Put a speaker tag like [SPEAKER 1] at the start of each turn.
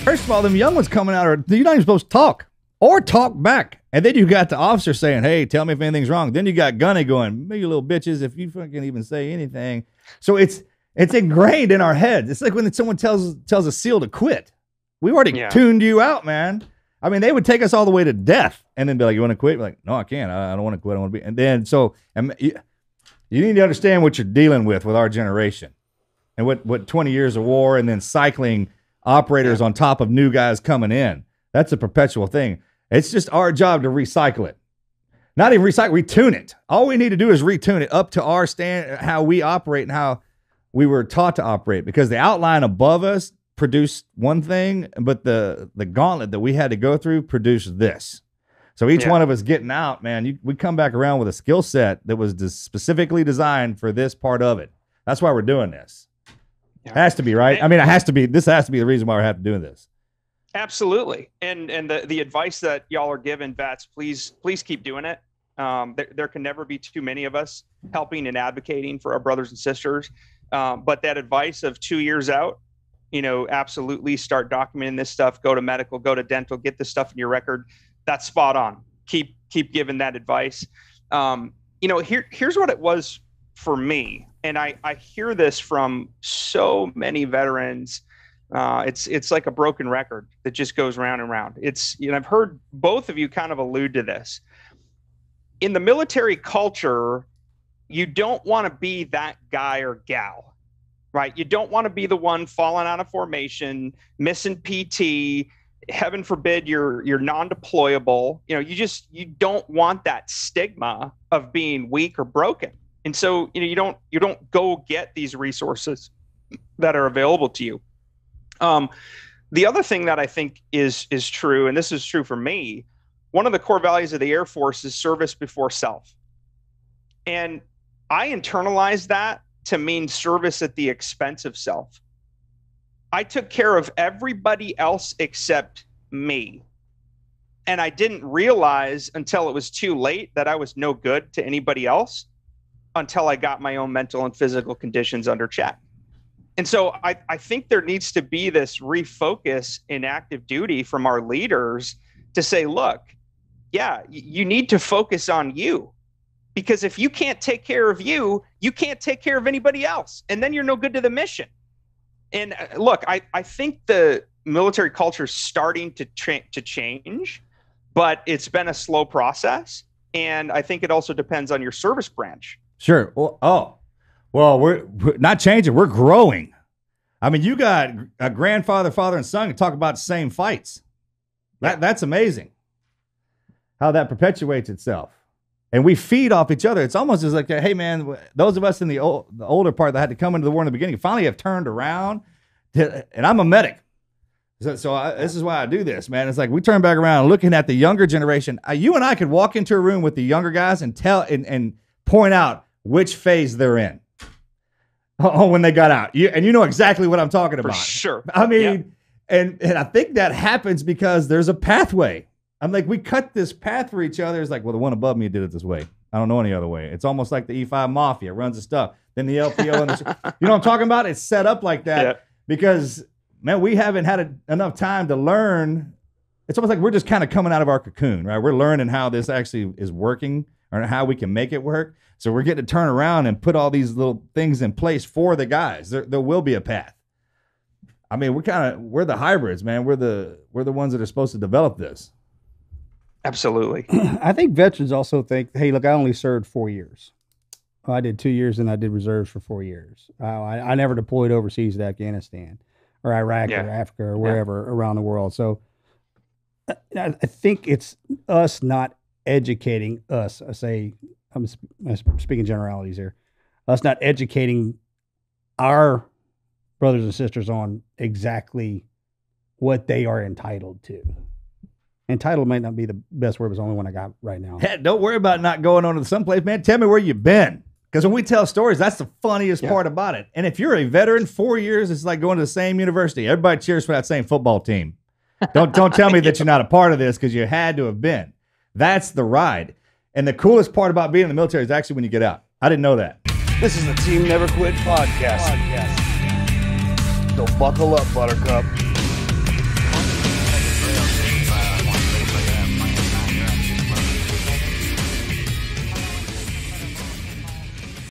[SPEAKER 1] First of all, them young ones coming out, you're not even supposed to talk or talk back. And then you got the officer saying, hey, tell me if anything's wrong. Then you got Gunny going, you little bitches, if you fucking even say anything. So it's ingrained in our heads. It's like when someone tells a SEAL to quit. We already tuned you out, man. I mean, they would take us all the way to death and then be like, you want to quit? We're like, no, I can't. I don't want to quit. I want to be. And then, so you need to understand what you're dealing with our generation and what 20 years of war and then cycling operators on top of new guys coming in. That's a perpetual thing. It's just our job to recycle it. Not even recycle, retune it. All we need to do is retune it up to our stand, how we operate and how we were taught to operate, because the outline above us produced one thing, but the gauntlet that we had to go through produced this. So each one of us getting out, man, we come back around with a skill set that was specifically designed for this part of it. That's why we're doing this. It has to be, right? I mean, this has to be the reason why we're having to do this.
[SPEAKER 2] Absolutely. And the advice that y'all are giving, vets, please keep doing it. There can never be too many of us helping and advocating for our brothers and sisters. But that advice of 2 years out, absolutely start documenting this stuff, go to medical, go to dental, get this stuff in your record. That's spot on. Keep giving that advice. Here's what it was for me. And I hear this from so many veterans. It's like a broken record that just goes round and round. I've heard both of you kind of allude to this. In the military culture, you don't want to be that guy or gal, right? You don't want to be the one falling out of formation, missing PT. Heaven forbid you're non-deployable. You don't want that stigma of being weak or broken. And so, you don't go get these resources that are available to you. The other thing that I think is true, and this is true for me, one of the core values of the Air Force is service before self. And I internalized that to mean service at the expense of self. I took care of everybody else except me. And I didn't realize until it was too late that I was no good to anybody else until I got my own mental and physical conditions under check. And so I think there needs to be this refocus in active duty from our leaders to say, look, you need to focus on you, because if you can't take care of you, you can't take care of anybody else. And then you're no good to the mission. And look, I think the military culture is starting to change, but it's been a slow process. And I think it also depends on your service branch.
[SPEAKER 1] Sure. Well, we're not changing. We're growing. I mean, you got a grandfather, father, and son who talk about the same fights. That's amazing how that perpetuates itself. And we feed off each other. It's almost as like, hey, man, those of us in the older part that had to come into the war in the beginning finally have turned around. And I'm a medic. So this is why I do this, man. It's like we turn back around looking at the younger generation. You and I could walk into a room with the younger guys and tell and point out which phase they're in. When they got out. You know exactly what I'm talking about.
[SPEAKER 2] For sure.
[SPEAKER 1] I mean, and I think that happens because there's a pathway. I'm like, we cut this path for each other. It's like, well, the one above me did it this way. I don't know any other way. It's almost like the E5 Mafia runs the stuff. Then the LPO and you know what I'm talking about? It's set up like that because, man, we haven't had enough time to learn. It's almost like we're just kind of coming out of our cocoon, right? We're learning how this actually is working or how we can make it work. So we're getting to turn around and put all these little things in place for the guys. There will be a path. I mean, we're the hybrids, man. We're the ones that are supposed to develop this.
[SPEAKER 2] Absolutely.
[SPEAKER 3] I think veterans also think, hey, look, I only served 4 years. I did 2 years and I did reserves for 4 years. I never deployed overseas to Afghanistan or Iraq or Africa or wherever around the world. So I think it's us not educating us. I'm speaking generalities here. Us not educating our brothers and sisters on exactly what they are entitled to. Entitled might not be the best word, but it's the only one I got right now.
[SPEAKER 1] Hey, don't worry about not going on to someplace, man. Tell me where you've been. Because when we tell stories, that's the funniest part about it. And if you're a veteran, 4 years, it's like going to the same university. Everybody cheers for that same football team. Don't tell me that you're not a part of this because you had to have been. That's the ride. And the coolest part about being in the military is actually when you get out. I didn't know that.
[SPEAKER 4] This is the Team Never Quit podcast. So buckle up, Buttercup.